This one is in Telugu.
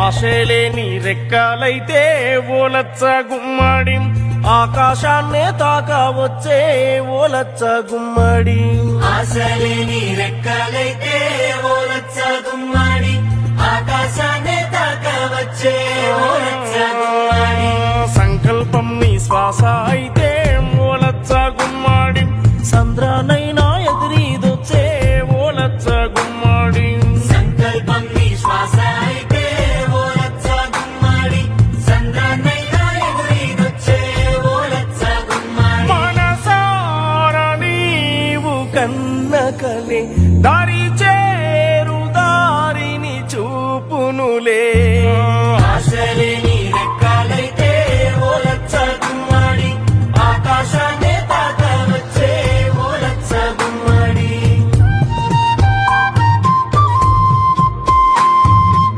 ఆశలే నీ రెక్కలైతే ఓలచ్చ గుమ్మడి ఆకాశాన్నే తాకవచ్చే ఓలచ్చ గుమ్మడి ఆశలే నీ రెక్కలైతే ఓలచ్చ గుమ్మడి ఆకాశాన్నే తాకవచ్చే ఓలచ్చ గుమ్మడి సంకల్పం నీ శ్వాస అయితే ఓలచ్చ గుమ్మడి సంద్రానైనా ఎదురీదొచ్చే ఓలచ్చ గుమ్మడి సంకల్పం నీ శ్వాస అయితే ఓలచ్చ గుమ్మడి సంద్రాన్నైనా ఎదురీదొచ్చే ఓలచ్చ గుమ్మడి మనసార నీవు కన్నకలే దారి చేరు దారిని చూపునులే